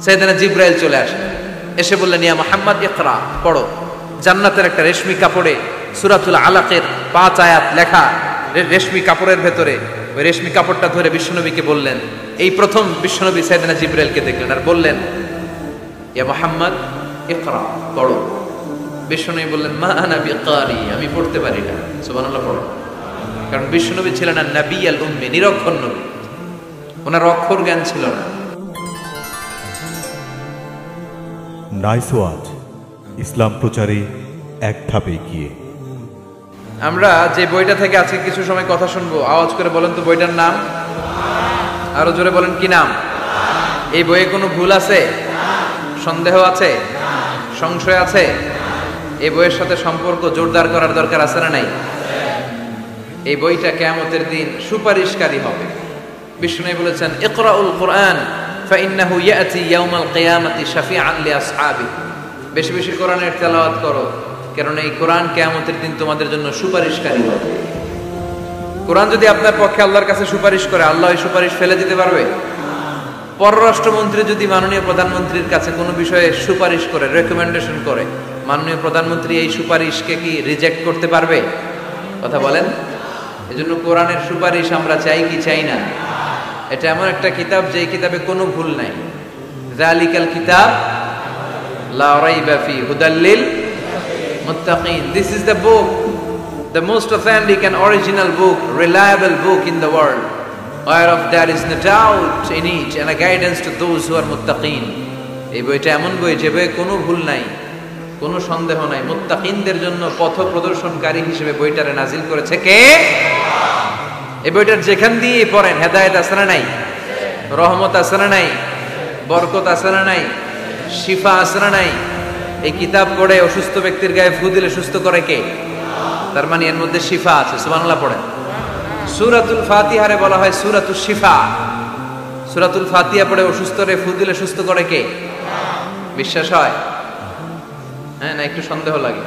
সাইয়েদনা জিবরাইল চলে আসেন, এসে বললেন, ইয়া মুহাম্মদ ইকরা, পড়ো। জান্নাতের একটা রেশমি কাপড়ে সূরাতুল আলাকের 5 আয়াত লেখা রেশমি কাপড়ের ভেতরে, ওই রেশমি কাপড়টা ধরে বিশ্বনবীকে বললেন। এই প্রথম বিশ্বনবী সাইয়েদনা জিবরাইলকে দেখলেন আর বললেন, ইয়া মুহাম্মদ ইকরা, পড়ো। বিশ্বনবী বললেন, মা আনা বিকারি, আমি পড়তে পারি না। সুবহানাল্লাহ পড়ো। কারণ বিশ্বনবী ছিলেন নবী আল উম্মি, নিরক্ষর নবী, ওনার অক্ষর জ্ঞান ছিল না। নাইস ওয়াচ, ইসলাম প্রচারে এক ধাপে এগিয়ে। আমরা যে বইটা থেকে আজকে কিছু সময় কথা শুনবো, আওয়াজ করে বলেন তো বইটার নাম, আরো জোরে বলেন কি নাম। এই বইয়ে কোনো ভুল আছে, সন্দেহ আছে, সংশয় আছে? এই বইয়ের সাথে সম্পর্ক জোরদার করার দরকার আছে না নাই? এই বইটা কিয়ামতের দিন সুপারিশকারী হবে। বিষ্ণু বলেছেন, ইকরাউল কুরআন ফাইন্নাহু ইয়াতি ইয়াউমাল কিয়ামাতি শাফিআন লিআসহাবি। বেশি বেশি কোরআনের তেলাওয়াত করো, কারণ এই কোরআন কিয়ামতের দিন তোমাদের জন্য সুপারিশকারী হবে। কোরআন যদি আপনার পক্ষে আল্লাহর কাছে সুপারিশ করে, আল্লাহ এই সুপারিশ ফেলে দিতে পারবে? পররাষ্ট্রমন্ত্রী যদি মাননীয় প্রধানমন্ত্রীর কাছে কোনো বিষয়ে সুপারিশ করে, রেকমেন্ডেশন করে, মাননীয় প্রধানমন্ত্রী এই সুপারিশকে কি রিজেক্ট করতে পারবে? কথা বলেন। এজন্য কোরআনের সুপারিশ আমরা চাই কি চাই না? এটা এমন একটা কিতাব যে কিতাবে কোনো ভুল নাই। যালিকাল কিতাব লা রাইবা ফি হুদাল লিল মুত্তাকিন। This is the book, the most authentic and original book, reliable book in the world, whereof there is no doubt in it and a guidance to those who are muttaqin. এই বইটা এমন বই যে বইয়ে কোনো ভুল নাই, কোনো সন্দেহ নাই। মুত্তাকিনদের জন্য পথ প্রদর্শনকারী হিসেবে বইটারে নাজিল করেছে কে? এই বইটার যেখান দিয়ে পড়েন হেদায়েত আছে না নাই? রহমত আছে না নাই? বরকত আছে না নাই? শিফা আছে না নাই? এই কিতাব পড়ে অসুস্থ ব্যক্তির গায়ে ফু দিলে সুস্থ করে কে? তার মানে এর মধ্যে শিফা আছে। সুবহানাল্লাহ পড়েন। সূরাতুল ফাতিহারে বলা হয় সূরাতুশ শিফা। সূরাতুল ফাতিহা পড়ে অসুস্থরে ফু দিলে সুস্থ করে কে? বিশ্বাস হয়? হ্যাঁ না একটু সন্দেহ লাগে?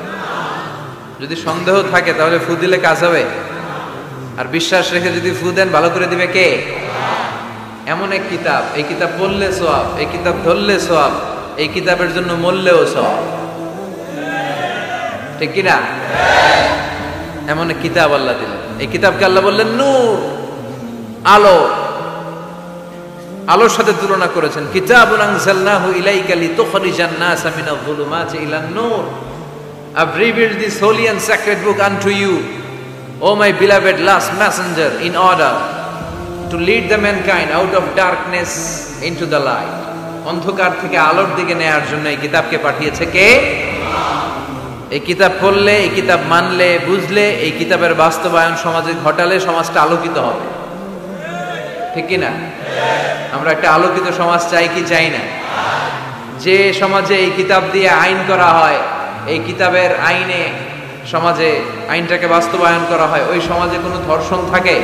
যদি সন্দেহ থাকে তাহলে ফু দিলে কাজ হবে? আর বিশ্বাস রেখে যদি ফু দেন ভালো করে দিবে কে? এমন এক কিতাব, এই কিতাব পড়লে সওয়াব, এই কিতাব ধরলে সওয়াব, এই কিতাবের জন্য মরলেও সওয়াব। ঠিক কি না? এমন এক কিতাব আল্লাহ দিলেন। এই কিতাবকে আল্লাহ বললেন নূর, আলো। আলোর সাথে তুলনা করেছেন। কিতাবুন আনজালনাহু ইলাইকা লিতুখরিজান নাসা মিনাল যুলুমাতি ইলান নূর। I've revealed this holy and sacred book unto you, O my beloved last messenger, in order to lead the mankind out of darkness into the light. অন্ধকার থেকে আলোর দিকে নেয়ার জন্য এই কিতাবকে পাঠিয়েছে কে? এই কিতাব পড়লে, এই কিতাব মানলে, বুঝলে, এই কিতাবের বাস্তবায়ন সমাজে ঘটালে সমাজটা আলোকিত হবে। ঠিক কি না? আমরা একটা আলোকিত সমাজ চাই কি চাই না? যে সমাজে এই কিতাব দিয়ে আইন করা হয়, এই কিতাবের আইনে সমাজে আইনটাকে বাস্তবায়ন করা হয়, ওই সমাজে কোনো ধর্ষণ থাকে,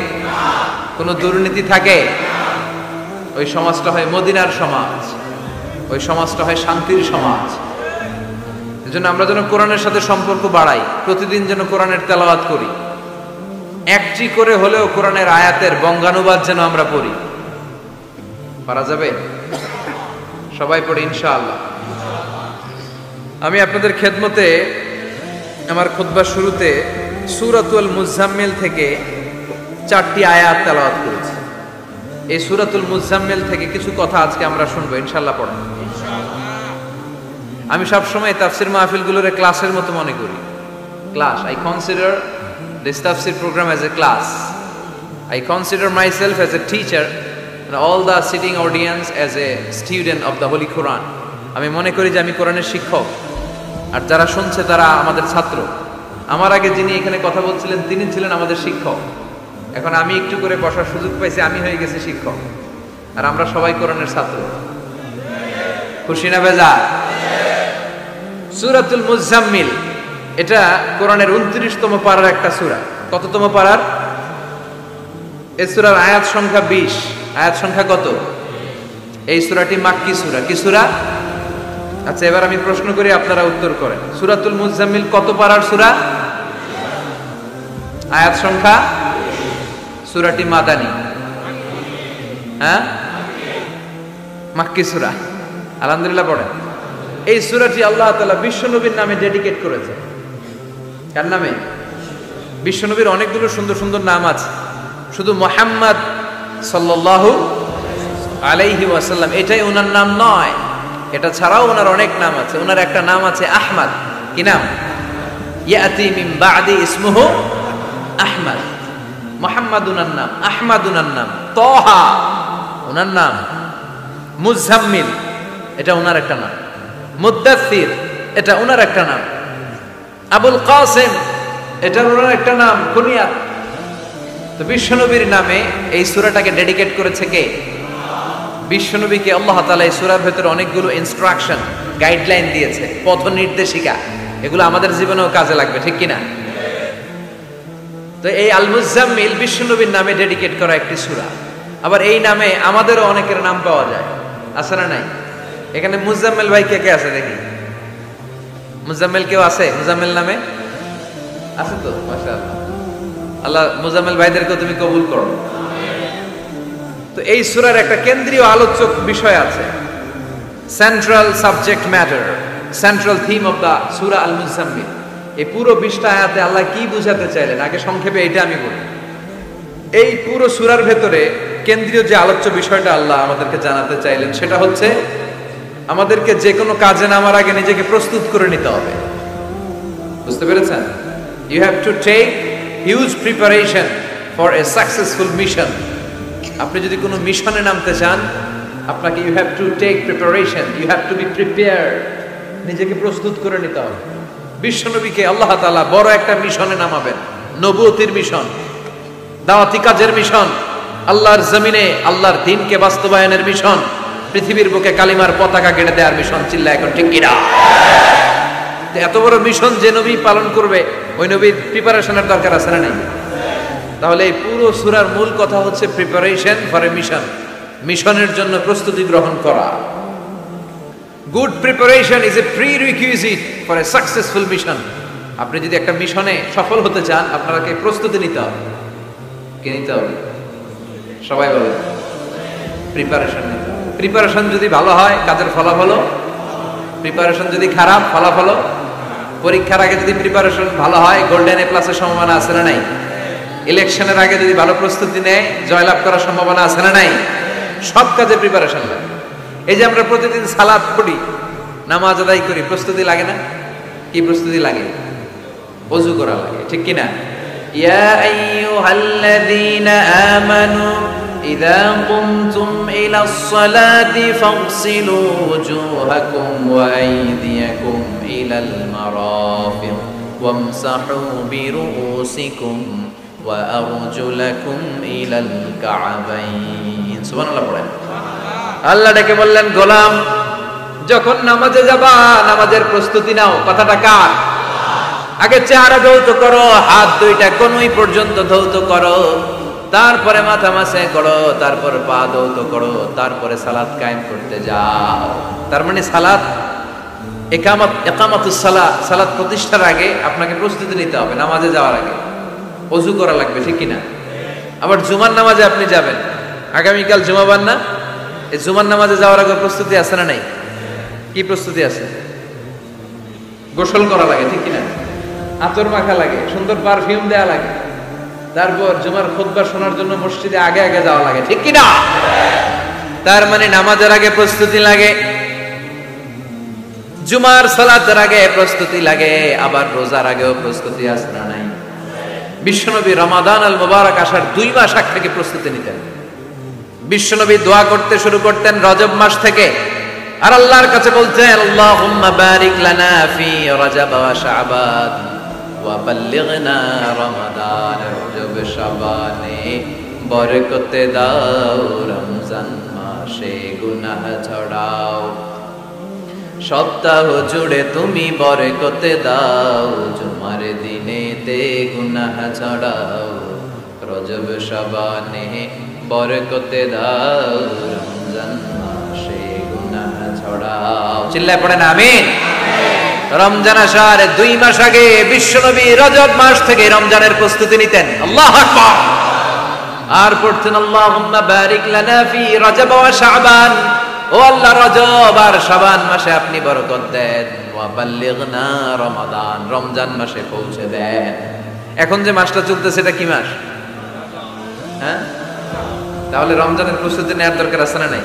কোনো দুর্নীতি থাকে, ওই সমাজটা হয় মদিনার সমাজ, ওই সমাজটা হয় শান্তির সমাজ। এজন্য আমরা যেন কোরআনের সাথে সম্পর্ক বাড়াই, প্রতিদিন যেন কোরআনের তেলাওয়াত করি, একটি করে হলেও কোরআনের আয়াতের বঙ্গানুবাদ যেন আমরা পড়ি। পারা যাবে? সবাই পড়ি ইনশাআল্লাহ। আমি আপনাদের খেদমতে আমার খুতবার শুরুতে সূরাতুল মুজাম্মিল থেকে 4টি আয়াত তেলাওয়াত করেছি। এই সূরাতুল মুজাম্মিল থেকে কিছু কথা আজকে আমরা শুনবো ইনশাআল্লাহ। পড়েন। আমি সবসময় তাফসির মাহফিলগুলোরে ক্লাসের মতো মনে করি। Class, I consider this tafsir program as a class. I consider myself as a teacher and all the sitting audience as a student of the Holy Quran. আমি মনে করি যে আমি কোরআনের শিক্ষক, আর যারা শুনছে তারা আমাদের ছাত্র। আমার আগে যিনি এখানে কথা বলছিলেন তিনি ছিলেন আমাদের শিক্ষক। এখন আমি একটু করে বসার সুযোগ পাইছি, আমি হয়ে গেছি শিক্ষক, আর আমরা সবাই কোরআনের ছাত্র। খুশি না বেজার? সূরাতুল মুজাম্মিল এটা কোরআনের 29তম পারার একটা সূরা। কততম পারার? এই সূরার আয়াত সংখ্যা 20। আয়াত সংখ্যা কত? এই সূরাটি মাক্কি সূরা। কি সূরা? আচ্ছা, এবার আমি প্রশ্ন করি, আপনারা উত্তর করেন। সূরাতুল মুজাম্মিল কত পারার সূরা? আয়াত সংখ্যা? সূরাটি মাদানী। হ্যাঁ, মাক্কি সূরা। আলহামদুলিল্লাহ পড়েন। এই সূরাটি আল্লাহ তাআলা বিশ্বনবীর নামে ডেডিকেট করেছে। কার নামে? বিশ্বনবীর অনেকগুলো সুন্দর সুন্দর নাম আছে, শুধু মুহাম্মদ সাল্লাল্লাহু আলাইহি ওয়াসাল্লাম এটাই ওনার নাম নয়, এটা ছাড়াও ওনার অনেক নাম আছে। ওনার একটা নাম আছে আহমদ। কি নাম? ইয়াতি মিন বাদি ইসমুহু আহমদ। মুহাম্মদ ওনার নাম, আহমদ ওনার নাম, তাহা ওনার নাম, মুজাম্মিল এটা ওনার একটা নাম, মুদ্দাসসির এটা ওনার একটা নাম, আবুল কাসিম এটা ওনার একটা নাম, কুনিয়াত। তো বিশ্বনবীর নামে এই সূরাটাকে ডেডিকেট করেছে কে? বিশ্বনবীকে আল্লাহ তাআলা এই সূরার ভিতরে অনেকগুলো ইনস্ট্রাকশন, গাইডলাইন দিয়েছে, পথ নির্দেশিকা। এগুলো আমাদের জীবনেও কাজে লাগবে, ঠিক কিনা? তো এই আল মুজাম্মিল বিশ্বনবীর নামে ডেডিকেট করা একটি সূরা। আবার এই নামে আমাদেরও অনেকের নাম পাওয়া যায়, আছে না নাই? এখানে মুজাম্মিল ভাই কে কে আছে দেখি? মুজাম্মিল কেউ আছে মুজাম্মিল নামে? আছে তো, মাশাআল্লাহ। আল্লাহ মুজাম্মিল ভাইদেরকে তুমি কবুল করো। তো এই সূরার একটা কেন্দ্রীয় আলোচক বিষয় আছে, central subject matter, central theme of the Surah Al Muzzammil. এই পুরো 20টা আয়াতে আল্লাহ কি বুঝাতে চাইলেন, আগে সংক্ষেপে এটা আমি বলি। এই পুরো সূরার ভেতরে কেন্দ্রীয় যে আলোচ্য বিষয়টা আল্লাহ আমাদেরকে জানাতে চাইলেন সেটা হচ্ছে আমাদেরকে যে কোনো কাজে নামার আগে নিজেকে প্রস্তুত করে নিতে হবে। বুঝতে পেরেছেন? You have to take huge preparation for a successful mission. আপনি যদি কোনো মিশনে নামতে চান, আপনাকে you have to take preparation, you have to be prepared, নিজেকে প্রস্তুত করে নিতে হবে। বিশ্বনবীকে আল্লাহ তাআলা বড় একটা মিশনে নামাবেন, নবুয়তির মিশন, দাওয়াতি কাজের মিশন, আল্লাহর জমিনে আল্লাহর দ্বীনকে বাস্তবায়নের মিশন, পৃথিবীর বুকে কালিমার পতাকা গেড়ে দেওয়ার মিশন। চিল্লা এখন ঠিক কিনা? এত বড় মিশন যে নবী পালন করবে, ওই নবীর প্রিপারেশনের দরকার আছে না নাই? তাহলে এই পুরো সূরার মূল কথা হচ্ছে প্রিপারেশন ফর এ মিশন, মিশনের জন্য প্রস্তুতি গ্রহণ করা। Good preparation is a prerequisite for a successful mission. আপনি যদি একটা মিশনে সফল হতে চান, আপনাকে প্রস্তুতি নিতে হবে। কি নিতে হবে? সবাই বলে প্রিপারেশন নিতে হবে। প্রিপারেশন যদি ভালো হয়, কাজের ফলাফল। প্রিপারেশন যদি খারাপ, ফলাফল। পরীক্ষার আগে যদি প্রিপারেশন ভালো হয়, গোল্ডেন এ প্লাসের সম্ভাবনা আছে না নাই? ইলেকশনের আগে যদি ভালো প্রস্তুতি নেয়, জয়লাভ করার সম্ভাবনা আছে না নাই? সব কাজে প্রিপারেশন লাগে। এই যে আমরা প্রতিদিন সালাত পড়ি, নামাজ আদায় করি, প্রস্তুতি লাগে না? কি প্রস্তুতি লাগে? ওযু করা লাগে, ঠিক কি না? ইয়া আইয়ুহাল্লাযীনা আমানু ইযা কুমতুম ইলাস সালাতি ফাগসিলু ওয়ুজুহাকুম ওয়া আইদিয়াকুম ইলাল মারাফিক ওয়ামসাহু বিরুউসিকুম ওয়া আরজুলাকুম ইলাল কা'বাইন। সুবহানাল্লাহ পড়েন। আল্লাহ ডেকে বললেন, গোলাম যখন নামাজে যাবা, নামাজের প্রস্তুতি নাও। কথাটা কার? আগে চেহারা ধৌত করো, হাত দুইটা কনুই পর্যন্ত ধৌত করো, তারপরে মাথা মাসে করো, তারপর পা ধৌত করো, তারপরে সালাত কায়েম করতে যাও। তার মানে সালাত ইকামাতুস সালাহ, সালাত প্রতিষ্ঠার আগে আপনাকে প্রস্তুতি নিতে হবে। নামাজে যাওয়ার আগে ওযু করা লাগবে, ঠিক কিনা? আবার জুমার নামাজে আপনি যাবেন, আগামীকাল জুমাবার না? এই জুমার নামাজে যাওয়ার আগে প্রস্তুতি আছে না নাই? কি প্রস্তুতি আছে? গোসল করা লাগে, ঠিক কিনা? আতর মাখা লাগে, সুন্দর পারফিউম দেওয়া লাগে, তারপর জুমার খুতবা শোনার জন্য মসজিদে আগে আগে যাওয়া লাগে, ঠিক কিনা? তার মানে নামাজের আগে প্রস্তুতি লাগে, জুমার সালাতের আগে প্রস্তুতি লাগে, আবার রোজার আগেও প্রস্তুতি আছে না নাই? বিশ্বনবী রমাদান আল মুবারক আসার 2 মাস আগ থেকে প্রস্তুতি নিতেন। বিশ্বনবী দোয়া করতে শুরু করতেন রজব মাস থেকে, আর আল্লাহর কাছে বলতেন, আল্লাহুম্মা বারিক লানা ফি রজব ওয়া শাবান ওয়া বাল্লিগনা রমাদান। রজব শাবানে বরকতে দাও, রমজান মাসে গুনাহ ঝরাও, সপ্তাহ জুড়ে তুমি বরকতে দাও, জুমার দিনেতে গুনাহ ঝরাও, রজব শাবানে বরকতে দাও, রমজান মাসে গুনাহ ঝরাও। চিল্লায় পড়েন আমিন। রমজান আসার 2 মাস আগে বিশ্বনবী রজব মাস থেকে রমজানের প্রস্তুতি নিতেন। আল্লাহু আকবার। আর পড়তেন, আল্লাহুম্মা বারিক লানা ফি রজব ওয়া শাবান ও আল্লাহ রজব আর শাবান মাসে আপনি বরকত দেন, ওয়া বাল্লিগনা রমাদান, রমজান মাসে পৌঁছে দেন। এখন যে মাসটা চলতেছে এটা কি মাস? হ্যাঁ, তাহলে রমজানের প্রস্তুতি নেওয়ার দরকার আছে না নাই?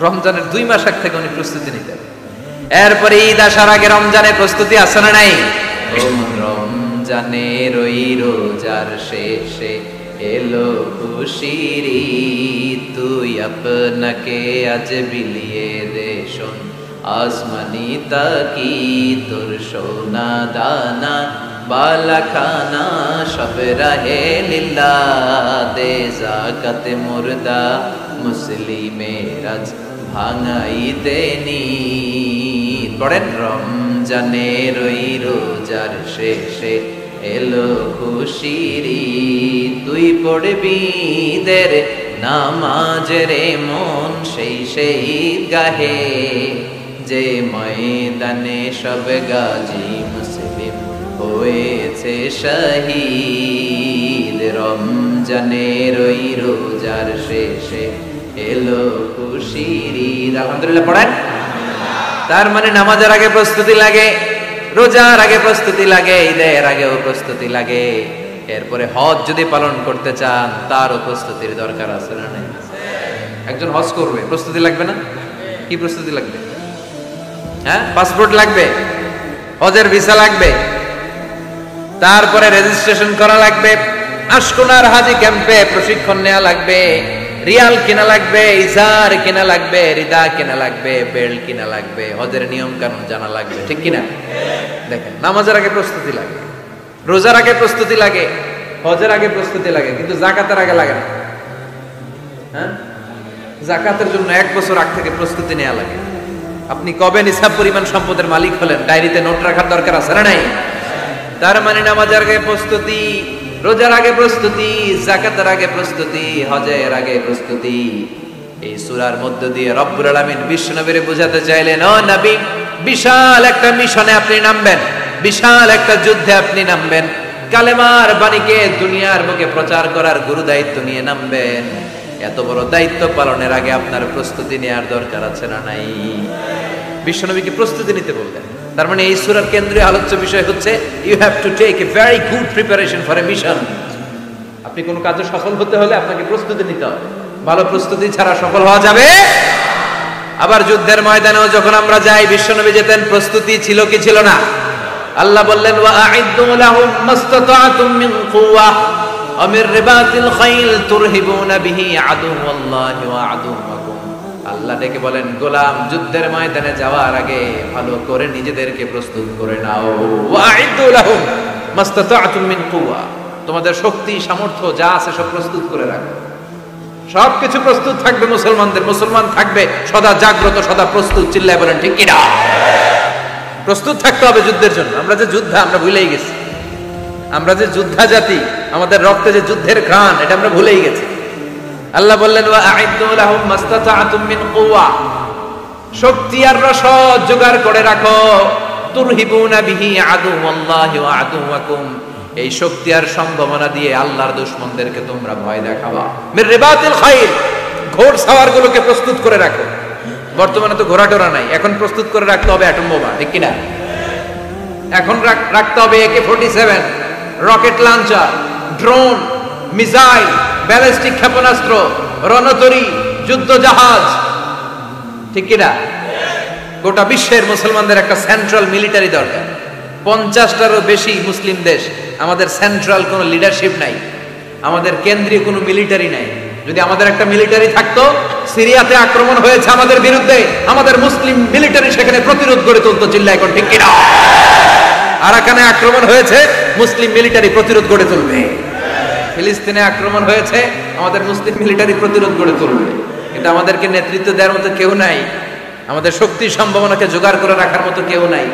রমজানের 2 মাস আগ থেকে উনি প্রস্তুতি নিতেন। এরপরে ঈদ আসার আগে রমজানের প্রস্তুতি আছে না নাই? রমজানের ওই রোজার শেষে এলো খুশির ঈদ, তুই আপনাকে আজ বিলিয়ে দে শোন আসমানি তাকি, তোর সোনা দানা বালা খানা সব রাহে লিল্লাহ, দে যাকাতে মুর্দা মুসলিমের আজ ভাঙাই দেনি। পড়েন, রমজানের ওই রোজার শেষে এলো খুশির ঈদ, তুই পড়বি দের নামাজের মন সেই সেই গাহে, যে ময়দানে সব গাজী মুসলিম হয়েছে শহীদ। রমজানের ওই রোজার শেষে এলো খুশির ঈদ। আলহামদুলিল্লাহ পড়েন। তার মানে নামাজের আগে প্রস্তুতি লাগে, রোজার আগে প্রস্তুতি লাগে, ঈদের আগেও প্রস্তুতি লাগে। এরপরে হজ যদি পালন করতে চান তারও প্রস্তুতির দরকার আছে না নাই? একজন হজ করবে, প্রস্তুতি লাগবে না? কি প্রস্তুতি লাগবে? হ্যাঁ, পাসপোর্ট লাগবে, হজের ভিসা লাগবে, তারপরে রেজিস্ট্রেশন করা লাগবে, আশকোনার হাজি ক্যাম্পে প্রশিক্ষণ নেওয়া লাগবে, রিয়াল কিনা লাগবে, ইজার কিনা লাগবে, রিদা কিনা লাগবে, বেল্ট কিনা লাগবে, হজের নিয়ম কানুন জানা লাগবে, ঠিক কিনা? দেখেন, নামাজের আগে প্রস্তুতি লাগে, রোজার আগে প্রস্তুতি লাগে, হজের আগে প্রস্তুতি লাগে, কিন্তু যাকাতের আগে লাগে না। হ্যাঁ, যাকাতের জন্য 1 বছর আগ থেকে প্রস্তুতি নেওয়া লাগে। আপনি কবে নিসাব পরিমাণ সম্পদের মালিক হলেন ডায়েরিতে নোট রাখার দরকার আছে না নাই? তার মানে নামাজের আগে প্রস্তুতি, রোজার আগে প্রস্তুতি, যাকাতের আগে প্রস্তুতি, হজের আগে প্রস্তুতি। এই সূরার মধ্য দিয়ে রব্বুল আলামিন বিশ্বনবীরে বোঝাতে চাইলেন, ও নবী, বিশাল একটা মিশনে আপনি নামবেন, বিশাল একটা যুদ্ধে আপনি নামবেন, কালেমার বাণীকে দুনিয়ার বুকে প্রচার করার গুরু দায়িত্ব নিয়ে নামবেন। এত বড় দায়িত্ব পালনের আগে আপনার প্রস্তুতি নেওয়ার দরকার আছে না নাই? বিশ্বনবীকে প্রস্তুতি নিতে বললেন। তার মানে এই সূরার কেন্দ্রীয় আলোচ্য বিষয় হচ্ছে you have to take a very good preparation for a mission. আপনি কোনো কাজে সফল হতে হলে আপনাকে প্রস্তুতি নিতে হবে, ভালো প্রস্তুতি ছাড়া সফল হওয়া যাবে। আবার যুদ্ধের ময়দানেও যখন আমরা যাই, বিশ্বনবী যেতেন, প্রস্তুতি ছিল কি ছিল না? আল্লাহ বললেন, ওয়া আ'ইদ্দু লাহুম মাসতাতা'তুম মিন কুওয়া ওয়া মির রিবাতিল খাইল তুরহিবুনা বিহি আদুওয়াল্লাহি ওয়া আদুওয়াকুম। আল্লাহ ডেকে বলেন, গোলাম, যুদ্ধের ময়দানে যাওয়ার আগে ভালো করে নিজেদেরকে প্রস্তুত করে নাও। ওয়া আ'ইদ্দু লাহুম মাসতাতা'তুম মিন কুওয়া, তোমাদের শক্তি সামর্থ্য যা আছে সব প্রস্তুত করে রাখো। সবকিছু প্রস্তুত থাকবে মুসলমানদের, মুসলমান থাকবে সদা জাগ্রত, সদা প্রস্তুত। চিল্লায় বলেন ঠিক কিনা? প্রস্তুত থাকতে হবে যুদ্ধের জন্য। আমরা যে যোদ্ধা, আমরা ভুলেই গেছি। আমরা যে যোদ্ধা জাতি, আমাদের রক্তে যে যুদ্ধের ঘ্রাণ, এটা আমরা ভুলেই গেছি। আল্লাহ বললেন, ওয়া আ'ইদ্দু লাহুম মাসতাতা'তুম মিন কুওয়া, শক্তি আর রসদ জোগাড় করে রাখো। তুরহিবুনা বিহি আদুওয়াল্লাহি ওয়া আদুওয়াকুম, এই শক্তি আর সম্ভাবনা দিয়ে আল্লাহর দুশমনদেরকে তোমরা ভয় দেখাবা। মির রিবাতিল খাইল, ঘোড় সাওয়ারগুলোকে প্রস্তুত করে রাখো। বর্তমানে তো ঘোড়া টোরা নাই, এখন প্রস্তুত করে রাখতে হবে অ্যাটম বোমা, ঠিক কিনা? এখন রাখতে হবে AK-47, rocket launcher, drone, missile, ballistic ক্ষেপণাস্ত্র, রণতরী, যুদ্ধ জাহাজ, ঠিক কিনা? গোটা বিশ্বের মুসলমানদের একটা সেন্ট্রাল মিলিটারি দরকার। 50টারও বেশি মুসলিম দেশ, আমাদের সেন্ট্রাল কোনো লিডারশিপ নাই, আমাদের কেন্দ্রীয় কোনো মিলিটারি নাই। যদি আমাদের একটা মিলিটারি থাকতো, সিরিয়াতে আক্রমণ হয়েছে আমাদের বিরুদ্ধে, আমাদের মুসলিম মিলিটারি সেখানে প্রতিরোধ গড়ে তুলতো। চিল্লায় এখন ঠিক কিনা? আরাকানে আক্রমণ হয়েছে, মুসলিম মিলিটারি প্রতিরোধ গড়ে তুলবে। ফিলিস্তিনে আক্রমণ হয়েছে, আমাদের মুসলিম মিলিটারি প্রতিরোধ গড়ে তুলবে। কিন্তু আমাদেরকে নেতৃত্ব দেওয়ার মতো কেউ নাই, আমাদের শক্তি সম্ভাবনাকে জোগাড় করে রাখার মতো কেউ নাই।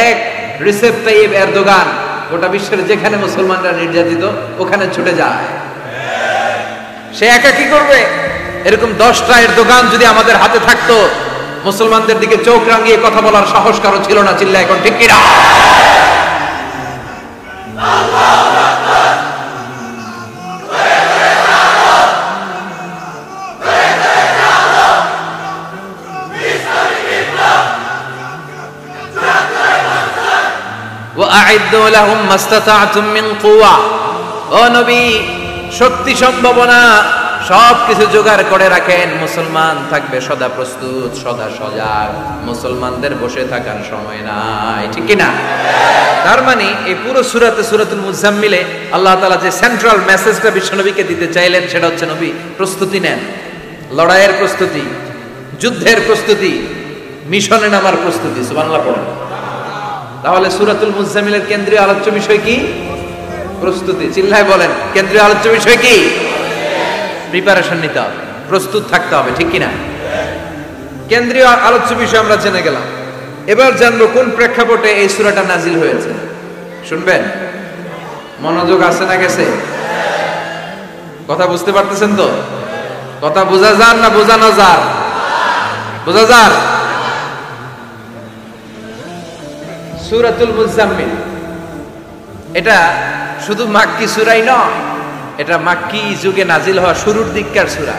এক রিসেপ তাইয়িব এরদোগান গোটা বিশ্বের যেখানে মুসলমানরা নির্যাতিত ওখানে ছুটে যায়। সে একা কি করবে? এরকম 10টা এরদোগান যদি আমাদের হাতে থাকতো, মুসলমানদের দিকে চোখ রাঙিয়ে কথা বলার সাহস কারো ছিল না। চিল্লা এখন ঠিক কিনা? ওয়া আ'ইদ্দু লাহুম মাসতাতা'তুম মিন কুওয়া, ও নবী শক্তি সম্ভাবনা সবকিছু জোগাড় করে রাখেন, মুসলমান থাকবে সদা প্রস্তুত, সদা সজাগ, মুসলমানদের বসে থাকার সময় নাই, ঠিক কি না? তার মানে এই পুরো সূরাতে, সূরাতুল মুজাম্মিলে আল্লাহ তাআলা যে সেন্ট্রাল মেসেজটা বিশ্বনবীকে দিতে চাইলেন সেটা হচ্ছে, নবী প্রস্তুতি নেন, লড়াইয়ের প্রস্তুতি, যুদ্ধের প্রস্তুতি, মিশনে নামার প্রস্তুতি। সুবহানাল্লাহ পড়েন। তাহলে সূরাতুল মুজাম্মিলের কেন্দ্রীয় আলোচ্য বিষয় কি? প্রস্তুতি। চিল্লায় বলেন, কেন্দ্রীয় আলোচ্য বিষয় কি? প্রিপারেশন নিতে হবে, প্রস্তুত থাকতে হবে, ঠিক কিনা? কেন্দ্রীয় আলোচ্য বিষয় আমরা জেনে গেলাম। এবার জানবো কোন প্রেক্ষাপটে এই সূরাটা নাজিল হয়েছে। শুনবেন? মনোযোগ আছে না গেছে? কথা বুঝতে পারতেছেন তো? কথা বোঝা যান না বোঝানো যান? বোঝা যান? সূরাতুল মুজাম্মিল এটা শুধু মাক্কি সূরাই নয়, এটা মাক্কি যুগে নাজিল হওয়া শুরুর দিককার সূরা।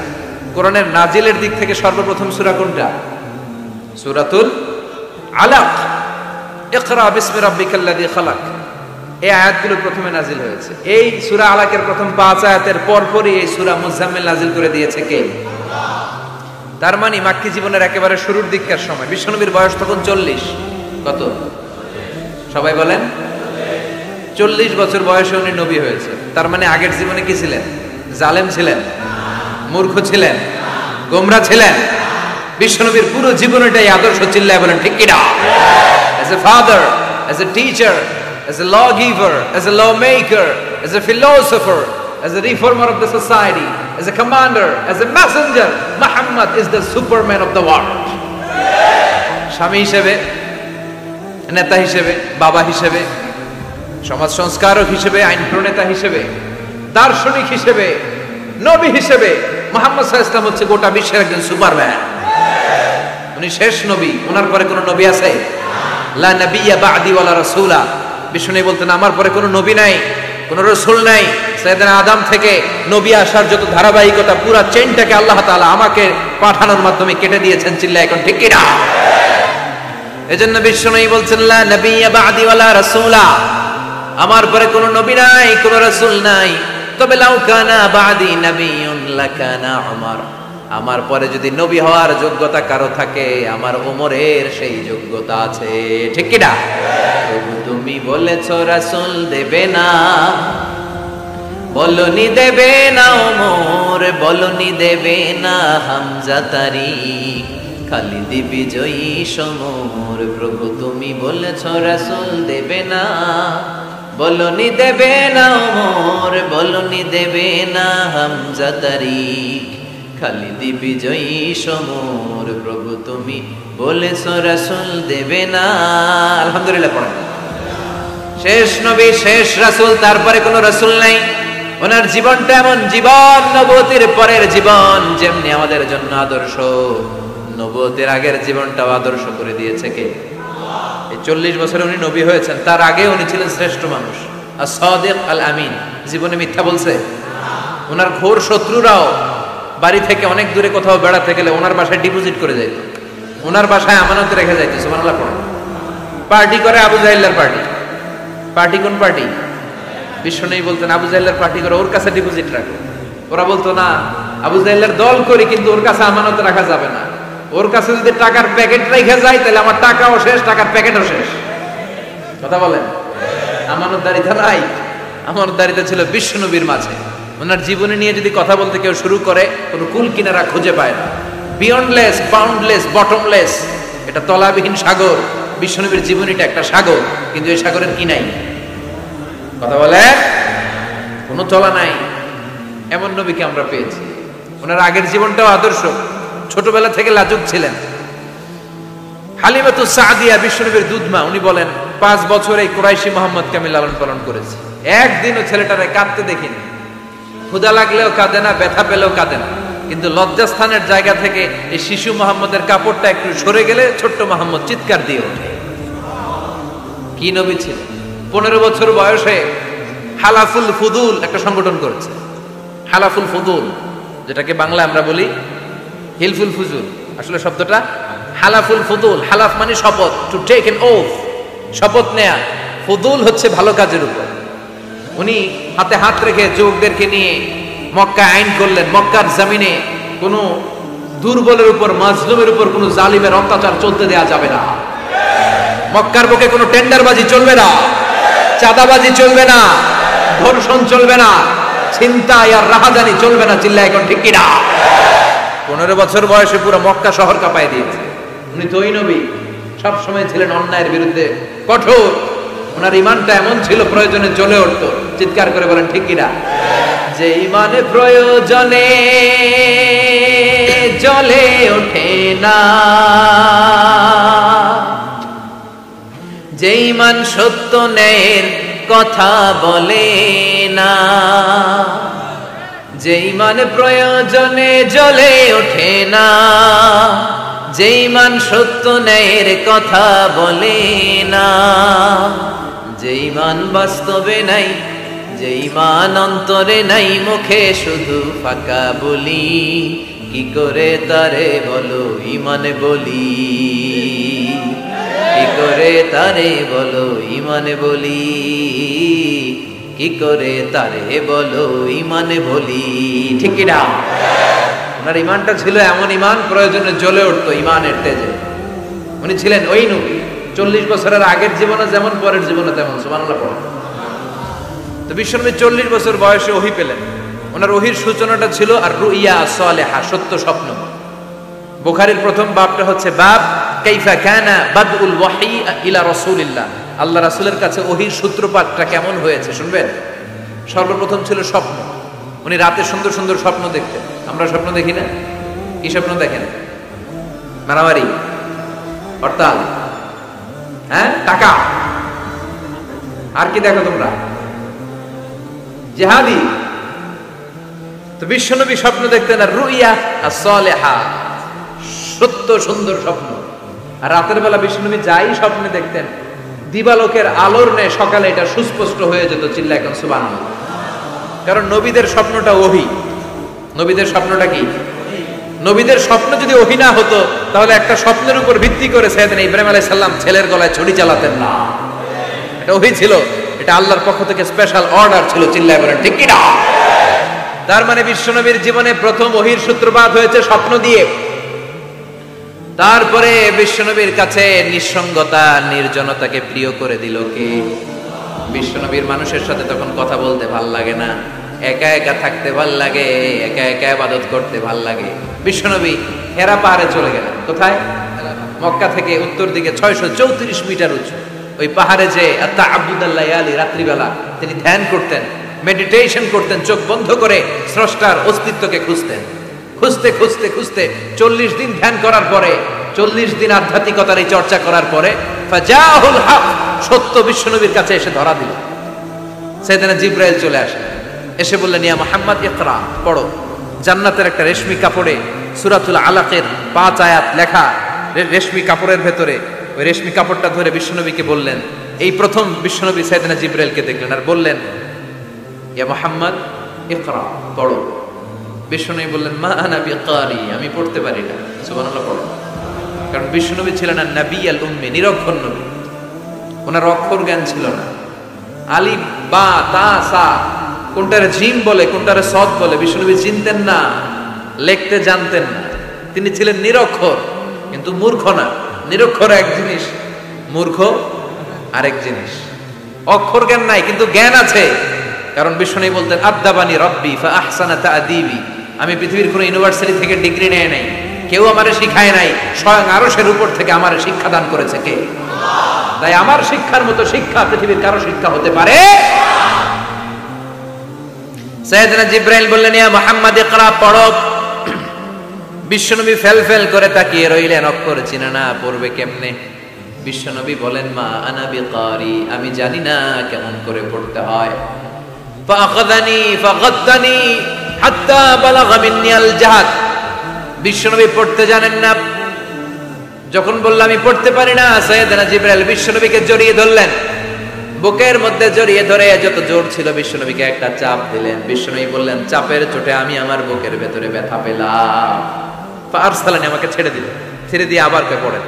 কোরআনের নাজিলের দিক থেকে সর্বপ্রথম সূরা কোনটা? সূরাতুল আলাক। ইকরা বিসমি রাব্বিকাল্লাযী খালাক, এই আয়াতগুলো প্রথমে নাজিল হয়েছে। এই সূরা আলাকের প্রথম 5 আয়াতের পরপরই এই সূরা মুজাম্মিল নাজিল করে দিয়েছে কে? তার মানে মাক্কি জীবনের একেবারে শুরুর দিককার সময়। বিশ্বনবীর বয়স তখন 40। কত? সবাই বলেন। 40 বছর বয়সে উনি নবী হয়েছে। তার মানে আগের জীবনে কি ছিলেন? জালেম ছিলেন, মূর্খ ছিলেন, গোমরা ছিলেন। বিশ্বনবীর পুরো জীবনটাই আদর্শ। চিল্লায় বলেন ঠিক কি না? As a father, as a teacher, as a lawgiver, as a lawmaker, as a philosopher, as a reformer of the society, as a commander, as a messenger, Muhammad is the superman of the world. স্বামী হিসেবে, নেতা হিসেবে, বাবা হিসেবে, সমাজ সংস্কারক হিসেবে, আইন প্রণেতা হিসেবে, দার্শনিক হিসেবে, নবী হিসেবে মুহাম্মদ সাল্লাল্লাহু আলাইহি ওয়াসাল্লাম হচ্ছে গোটা বিশ্বের একজন সুপারম্যান। উনি শেষ নবী, ওনার পরে কোনো নবী আছে? লা নাবিয়্যা বা'দি ওয়ালা রাসূলা। বিষ্ণু বলতেন আমার পরে কোনো নবী নাই, কোনো রাসূল নাই। সাইয়েদনা আদম থেকে নবী আসার যত ধারাবাহিকতা, পুরো চেইনটাকে আল্লাহ তাআলা আমাকে পাঠানোর মাধ্যমে কেটে দিয়েছেন। চিল্লায় এখন ঠিক কি না? এজন্য বিষ্ণু বলছেন লা নাবিয়্যা বা'দি ওয়ালা রাসূলা, আমার পরে কোনো নবী নাই, কোনো রাসূল নাই। তবে লাউ কানা বা'দি নাবিয়্যুন লাকানা উমর, আমার পরে যদি নবী হওয়ার যোগ্যতা কারো থাকে, আমার ওমরের সেই যোগ্যতা আছে। ঠিক কি না? তুমি বলেছো রাসূল দেবে না, বলনি দেবে না ওমর, বলনি দেবে না হামজা তারিক, খালিদ বিজয়ী সমর। প্রভু তুমি বলেছো রাসূল দেবে না, বলনি দেবে না ওমর, বলনি দেবে না হামজা তারিক, খালিদ বিজয়ী সমর। প্রভু তুমি বলেছো রাসূল দেবে না। আলহামদুলিল্লাহ পড়েন। শেষ নবী, শেষ রাসূল, তারপরে কোনো রাসূল নাই। ওনার জীবনটা এমন জীবন, নবুয়তের পরের জীবন যেমনি আমাদের জন্য আদর্শ, নবুয়তের আগের জীবনটাও আদর্শ করে দিয়েছে কে? এই 40 বছরে উনি নবী হয়েছেন, তার আগে উনি ছিলেন শ্রেষ্ঠ মানুষ, as-সাদিক আল-আমিন। জীবনে মিথ্যা বলছে? ওনার ঘোর শত্রুরাও বাড়ি থেকে অনেক দূরে কোথাও বেড়াতে গেলে ওনার বাসায় ডিপোজিট করে যাইত, ওনার বাসায় আমানত রেখে যাইত। সুবহানাল্লাহ পড়েন। পার্টি করে আবু জাহেলের পার্টি। পার্টি কোন পার্টি? বিশ্বনবী বলতেন আবু জাহেলের পার্টি করে ওর কাছে ডিপোজিট রাখো। ওরা বলতো না, আবু জাহেলের দল করি কিন্তু ওর কাছে আমানত রাখা যাবে না। ওর কাছে যদি টাকার প্যাকেট রেখে যায় তাহলে আমার টাকাও শেষ, টাকার প্যাকেটও শেষ। কথা বলেন। আমানতদারিতা নাই। আমানতদারিতা ছিল বিশ্বনবীর মাঝে। ওনার জীবনী নিয়ে যদি কথা বলতে কেউ শুরু করে, কোনো কুল কিনারা খুঁজে পায় না। বিয়ন্ডলেস, বাউন্ডলেস, বটমলেস, এটা তলাবিহীন সাগর। বিশ্বনবীর জীবনীটা একটা সাগর, কিন্তু এই সাগরের কি নাই? কথা বলে, কোনো তলা নাই। এমন নবীকে আমরা পেয়েছি। ওনার আগের জীবনটাও আদর্শ। ছোটবেলা থেকে লাজুক ছিলেন। হালিমাতুস সাদিয়া বিশ্বনবীর দুধমা, উনি বলেন 5 বছর এই কুরাইশি মুহাম্মদকে আমি লালন পালন করেছি, একদিনও ছেলেটারে কাঁদতে দেখিনি। ক্ষুধা লাগলেও কাঁদে না, ব্যথা পেলেও কাঁদে না। কিন্তু লজ্জাস্থানের জায়গা থেকে এই শিশু মুহাম্মদের কাপড়টা একটু সরে গেলে ছোট্ট মুহাম্মদ চিৎকার দিয়ে ওঠে। কি নবী ছিলেন! 15 বছর বয়সে হালাফুল ফুদুল একটা সংগঠন করেছে। হালাফুল ফুদুল, যেটাকে বাংলায় আমরা বলি হিলফুল ফুজুল, আসলে শব্দটা হালাফুল ফুদুল। হালাফ মানে শপথ, টু টেক এন ওথ, শপথ নেয়া। ফুদুল হচ্ছে ভালো কাজের উপর। উনি হাতে হাত রেখে যুবকদেরকে নিয়ে মক্কা আইন করলেন, মক্কার জমিনে কোনো দুর্বলের উপর, মাজলুমের উপর কোনো জালিমের অত্যাচার চলতে দেয়া যাবে না। মক্কার বুকে কোনো টেন্ডারবাজি চলবে না, চাঁদাবাজি চলবে না, ধর্ষণ চলবে না, ছিনতাই আর রাহাজানি চলবে না। চিল্লায় এখন ঠিক কিনা? 15 বছর বয়সে পুরো মক্কা শহর কাঁপায় দিয়েছে। উনি তো ওই নবী, সবসময় ছিলেন অন্যায়ের বিরুদ্ধে কঠোর। ওনার ইমানটা এমন ছিল, প্রয়োজনে জ্বলে উঠতো। চিৎকার করে বলেন ঠিক কিনা? যে ইমানে প্রয়োজনে জ্বলে ওঠে না, যে ইমান সত্য ন্যায়ের কথা বলে না, যে ইমান প্রয়োজনে জ্বলে ওঠে না, যে ইমান সত্য ন্যায়ের কথা বলে না, যে ইমান বাস্তবে নাই, যে ইমান অন্তরে নাই, মুখে শুধু ফাঁকা বলি, কি করে তারে বলো ইমানে বলি, কি করে তারে বলো ইমানে বলি, কি করে তারে বলো ইমানে বলি। ঠিক কি না? ওনার ইমানটা ছিল এমন ইমান, প্রয়োজনে জ্বলে উঠতো ইমানের তেজে। উনি ছিলেন ওই নবী, 40 বছরের আগের জীবনে যেমন, পরের জীবনে তেমন। সুবহানাল্লাহ পড়েন। তো বিশ্বনবী 40 বছর বয়সে ওহী পেলেন। ওনার ওহীর সূচনাটা ছিল আর রুইয়া সালেহা, সত্য স্বপ্ন। বুখারীর প্রথম বাবটা হচ্ছে বাব কাইফা কানা বাদউল ওয়াহী ইলা রাসূলিল্লাহ। আল্লাহ রাসূলের কাছে ওহীর সূত্রপাতটা কেমন হয়েছে শুনবেন। সর্বপ্রথম ছিল স্বপ্ন। উনি রাতে সুন্দর সুন্দর স্বপ্ন দেখতেন। আমরা স্বপ্ন দেখি না? কি স্বপ্ন দেখেন? মারামারি, হরতাল, হ্যাঁ, টাকা। আর কি দেখো তোমরা? জিহাদি। তো বিশ্বনবী স্বপ্ন দেখতেন আর রুইয়া as-সালেহা, সত্য সুন্দর স্বপ্ন। আর রাতের বেলা বিশ্বনবী যাই স্বপ্নে দেখতেন, দিবালোকের আলোর ন্যায় সকালে এটা সুস্পষ্ট হয়ে যেত। চিল্লা এখন সুবহানাল্লাহ। কারণ নবীদের স্বপ্নটা ওহী। নবীদের স্বপ্নটা কি? নবীদের স্বপ্ন যদি ওহী না হতো, তাহলে একটা স্বপ্নের উপর ভিত্তি করে সাইয়েদনা ইব্রাহিম আলাইহিস সালাম ছেলের গলায় ছুরি চালাতেন না। এটা ওহী ছিল, এটা আল্লাহর পক্ষ থেকে স্পেশাল অর্ডার ছিল। চিল্লায় বলেন ঠিক কি না? তার মানে বিশ্বনবীর জীবনে প্রথম ওহীর সূত্রপাত হয়েছে স্বপ্ন দিয়ে। তারপরে বিশ্বনবীর কাছে নিঃসঙ্গতা, নির্জনতাকে প্রিয় করে দিল কে? বিশ্বনবীর মানুষের সাথে তখন কথা বলতে ভাল লাগে না, একা একা থাকতে ভাল লাগে, একা একা ইবাদত করতে ভাল লাগে। বিশ্বনবী হেরা পাহাড়ে চলে গেলেন। কোথায়? মক্কা থেকে উত্তর দিকে 634 মিটার উঁচু ওই পাহাড়ে যে তাআব্বুদাল্লাহ ইয়ালি, রাত্রিবেলা তিনি ধ্যান করতেন, মেডিটেশন করতেন, চোখ বন্ধ করে স্রষ্টার অস্তিত্বকে খুঁজতেন। খুঁজতে খুঁজতে খুঁজতে 40 দিন ধ্যান করার পরে, 40 দিন আধ্যাত্মিকতার এই চর্চা করার পরে ফাজাহুল হক, সত্য বিশ্বনবীর কাছে এসে ধরা দিল। সাইয়েদনা জিবরাইল চলে আসেন, এসে বললেন ইয়া মুহাম্মদ ইকরা, পড়ো। জান্নাতের একটা রেশমি কাপড়ে সূরাতুল আলাকের 5 আয়াত লেখা, রেশমি কাপড়ের ভেতরে ওই রেশমি কাপড়টা ধরে বিশ্বনবীকে বললেন। এই প্রথম বিশ্বনবী সাইয়েদনা জিবরাইলকে দেখলেন আর বললেন ইয়া মুহাম্মদ ইকরা, পড়ো। বিশ্বনবী বললেন মা আনা বিকারি, আমি পড়তে পারি না। সুবহানাল্লাহ পড়ো। কারণ বিশ্বনবী ছিলেন আর নবী আল উম্মি, নিরক্ষর নবী। ওনার অক্ষর জ্ঞান ছিল না। আলিফ বা তা সা কোনটারে জিম বলে কোনটারে সদ বলে বিশ্বনবী চিনতেন না, লিখতে জানতেন না। তিনি ছিলেন নিরক্ষর, কিন্তু মূর্খ না। নিরক্ষর এক জিনিস, মূর্খ আরেক জিনিস। অক্ষর জ্ঞান নাই কিন্তু জ্ঞান আছে। কারণ বিশ্বনবী বলতেন আদাবানি রব্বি ফা আহসানা তা'দীবি, আমি পৃথিবীর কোন ইউনিভার্সিটি থেকে ডিগ্রি নেয় নাই, কেউ আমারে শিখায় নাই, স্বয়ং আরশের উপর থেকে আমারে শিক্ষা দান করেছে কে? আল্লাহ। তাই আমার শিক্ষার মতো শিক্ষা পৃথিবীর কারো শিক্ষা হতে পারে। সাইয়েদনা জিবরাইল বললেন ইয়া মুহাম্মদ ইকরা, পড়ো। বিশ্বনবী ফেল ফেল করে তাকিয়ে রইলেন, অক্ষর চিনে না, পড়বে কেমনে? বিশ্বনবী বলেন মা আনা বিকারি, আমি জানি না কেমন করে পড়তে হয়। ফাআখাযানি ফাগাদ্দানি হাত্তা বালাগা মিন্নি আল জাহাদ। বিশ্বনবী পড়তে জানেন না। যখন বললাম আমি পড়তে পারি না, সাইয়েদনা জিবরাইল বিশ্বনবীকে জড়িয়ে ধরলেন, বুকের মধ্যে জড়িয়ে ধরে যত জোর ছিল বিশ্বনবীকে একটা চাপ দিলেন। বিশ্বনবী বললেন চাপের চোটে আমি আমার বুকের ভেতরে ব্যথা পেলাম। ফাআরসালানি, আমাকে ছেড়ে দিলেন। ছেড়ে দিয়ে আবার কে পড়েন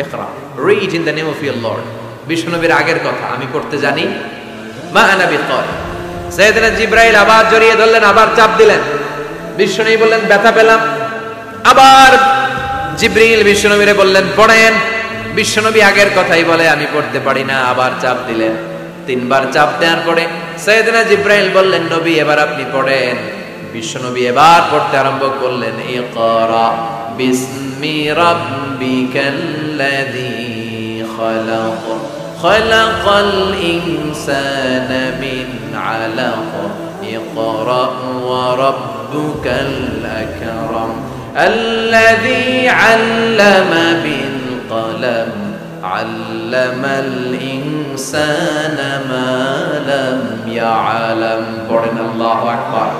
ইকরা, read in the name of your lord. বিশ্বনবীর আগের কথা আমি পড়তে জানি, মা আনা বিকারি। সাইয়েদনা জিবরাইল আবার জড়িয়ে ধরলেন, আবার চাপ দিলেন। বিশ্বনবী বললেন ব্যথা পেলাম। আবার জিবরিল বিশ্বনবীরে বললেন পড়েন। বিশ্বনবী আগের কথাই বলে আমি পড়তে পারি না, আবার চাপ দিলেন। 3 বার চাপ দেওয়ার পরে সাইয়েদনা জিবরাইল বললেন নবী এবার আপনি পড়েন। বিশ্বনবী এবার পড়তে আরম্ভ করলেন, ইকরা বিসমি রাব্বিকাল্লাযী খালাক খালাকাল ইনসানা মিন আলাক ইকরা ওয়া রাব্বুকাল আকরাম আল্লাযী আল্লামা বিল কলম আল্লামাল ইনসানা মা লাম ইয়ালাম। পড়েন আল্লাহু আকবার।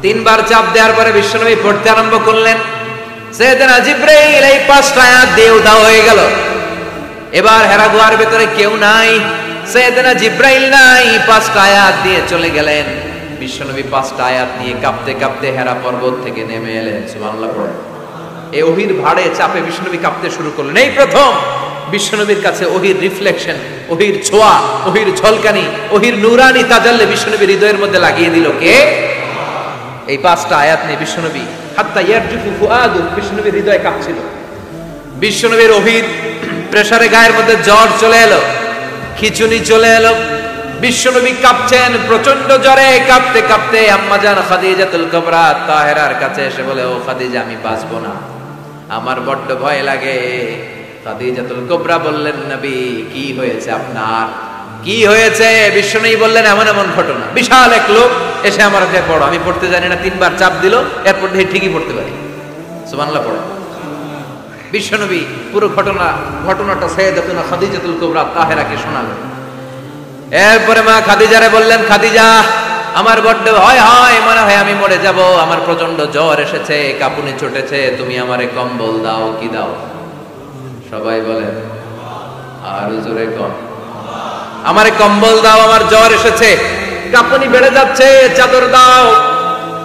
3 বার চাপ দেওয়ার পরে বিশ্বনবী পড়তে আরম্ভ করলেন। সাইয়েদনা জিবরাইল এই 5টা আয়াত দিয়ে উধাও হয়ে গেল। এবার হেরা গুহার ভিতরে কেউ নাই, সাইয়েদনা জিবরাইল নাই, 5টা আয়াত দিয়ে চলে গেলেন। বিশ্বনবী 5টা আয়াত নিয়ে কাঁপতে কাঁপতে হেরা পর্বত থেকে নেমে এলেন। সুবহানাল্লাহ পড়েন। এই ওহীর ভাড়ে চাপে বিশ্বনবী কাঁপতে শুরু করলেন। এই প্রথম বিশ্বনবীর কাছে ওহীর রিফ্লেকশন, ওহীর ছোঁয়া, ওহীর ঝলকানি, ওহীর নূরানি তাজাল্লি বিশ্বনবীর হৃদয়ের মধ্যে লাগিয়ে দিল কে? এই 5টা আয়াত নিয়ে বিশ্বনবী হাত্তা ইয়ারজুফু ফুআদু, বিশ্বনবীর হৃদয় কাঁপছিল। বিশ্বনবীর ওহীর প্রেসারে গায়ের মধ্যে জ্বর চলে এলো, খিচুনি চলে এলো। বিশ্বনবী কাঁপছেন প্রচন্ড জ্বরে। কাঁপতে কাঁপতে আম্মা জান খাদিজাতুল কুবরা তাহেরার কাছে এসে বলে, ও খাদিজা আমি বাঁচবো না, আমার বড্ড ভয় লাগে। খাদিজাতুল কুবরা বললেন নবী কি হয়েছে আপনার, কি হয়েছে? বিশ্বনবী বললেন এমন এমন ঘটনা। বিশাল এক লোক এসে আমার কাছে পড়ো, আমি পড়তে জানি না, 3 বার চাপ দিল, এরপর দেখি ঠিকই পড়তে পারি। সুবহানাল্লাহ পড়ো। বিশ্বনবী পুরো ঘটনাটা সাইয়েদাতুনা খাদিজাতুল কুবরা তাহেরাকে শোনালেন। এরপরে মা খাদিজারে বললেন, খাদিজা আমার বড্ড ভয় হয়, মনে হয় আমি মরে যাব, আমার প্রচন্ড জ্বর এসেছে, কাঁপুনি ছুটেছে, তুমি আমারে কম্বল দাও। কি দাও? সবাই বলেন আর জোরে কম, আমারে কম্বল দাও, আমার জ্বর এসেছে, কাঁপুনি বেড়ে যাচ্ছে, চাদর দাও,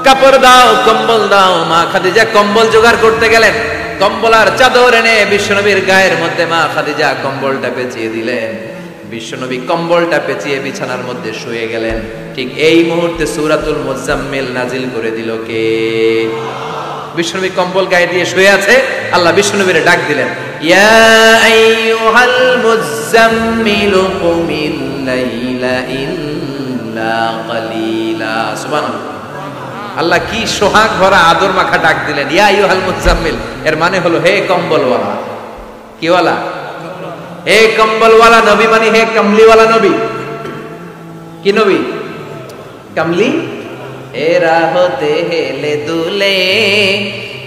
কাপড় দাও, কম্বল দাও। মা খাদিজা কম্বল জোগাড় করতে গেলেন। কম্বল আর চাদর এনে বিশ্বনবীর গায়ের মধ্যে মা খাদিজা কম্বলটা পেঁচিয়ে দিলেন। বিশ্বনবী কম্বলটা পেঁচিয়ে বিছানার মধ্যে শুয়ে গেলেন। ঠিক এই মুহূর্তে সূরাতুল মুজাম্মিল নাজিল করে দিল কে? বিশ্বনবী কম্বল গায়ে দিয়ে শুয়ে আছে, আল্লাহ বিশ্বনবীরে ডাক দিলেন, ইয়া আইয়ুহাল মুজাম্মিল কুমিল লাইলা ইল্লা কালিলা। সুবহানাল্লাহ। আল্লাহ কি সোহাগ ভরা আদর মাখা ডাক দিলেন, ইয়া আইয়ুহাল মুজাম্মিল। এর মানে হলো হে কম্বলওয়ালা। কি ওয়ালা? হে কম্বলওয়ালা নবী, মানে হে কমলিওয়ালা নবী। কি নবী? কমলি। এরা হতে হেলে দুলে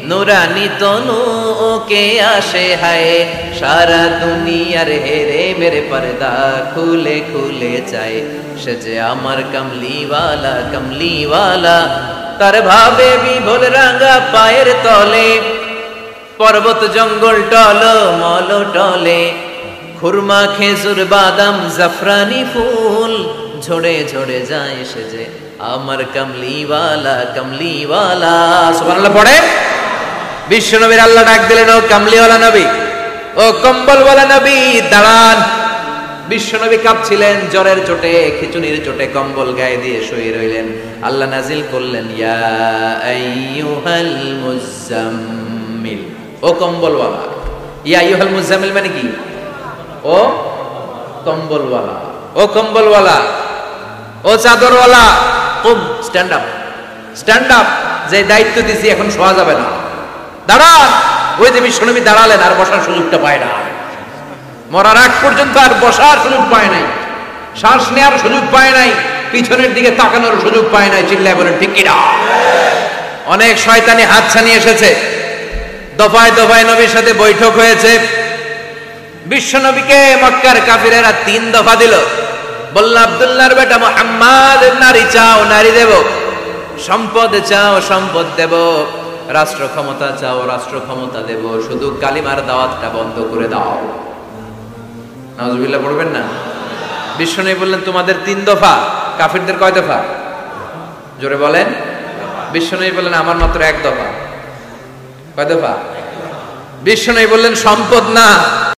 নুরানি তনু ওকে আসে হায়, সারা দুনিয়ার হেরে মেরে পর্দা খুলে খুলে চায়, সে যে আমার কমলিওয়ালা কমলিওয়ালা। তার ভাবে বিভোল রাঙা পায়ের তলে, পর্বত জঙ্গল টল মল টলে, খুরমা খেজুর বাদাম জাফরানি ফুল ঝরে ঝরে যায়, সে যে আমার কমলিওয়ালা কমলিওয়ালা। সুবহানাল্লাহ পড়ে। বিশ্বনবীর আল্লাহ ডাক দিলেন, ও কমলিওয়ালা নবী, ও কম্বলওয়ালা নবী দাঁড়ান। বিশ্বনবী কাঁপছিলেন জ্বরের চোটে, খিচুনির চোটে, কম্বল গায়ে দিয়ে শুয়ে রইলেন। আল্লাহ নাজিল করলেন, ইয়া আইয়ুহাল মুজাম্মিল, ও কম্বলওয়ালা। ইয়া আইয়ুহাল মুজাম্মিল মানে কি? ও কম্বলওয়ালা, ও কম্বলওয়ালা, ও চাদরওয়ালা, কুম, স্ট্যান্ড আপ, স্ট্যান্ড আপ। যে দায়িত্ব দিছি এখন শোয়া যাবে না, দাঁড়ান। ওই যে বিশ্বনবী দাঁড়ালেন, আর বসার সুযোগটা পায় না। মরার আগ পর্যন্ত আর বসার সুযোগ পায় নাই, শ্বাস নেওয়ার সুযোগ পায় নাই, পিছনের দিকে তাকানোর সুযোগ পায় নাই। চিল্লায় বলেন ঠিক কিনা? অনেক শয়তানি হাতছানি এসেছে, দফায় দফায় নবীর সাথে বৈঠক হয়েছে। বিশ্বনবীকে মক্কার কাফিরেরা 3 দফা দিল। বলল, আব্দুল্লাহর বেটা মুহাম্মদ, নারী চাও নারী দেব, সম্পদ চাও সম্পদ দেব, রাষ্ট্র ক্ষমতা চাও রাষ্ট্র ক্ষমতা দেব, শুধু কালিমার দাওয়াতটা বন্ধ করে দাও। নাউজুবিল্লাহ পড়বেন না? বিশ্বনবী বললেন, তোমাদের 3 দফা, কাফিরদের কয় দফা? জোরে বলেন। বিশ্বনবী বললেন, আমার মাত্র 1 দফা। কয় দফা? বিশ্বনবী বললেন, সম্পদ না,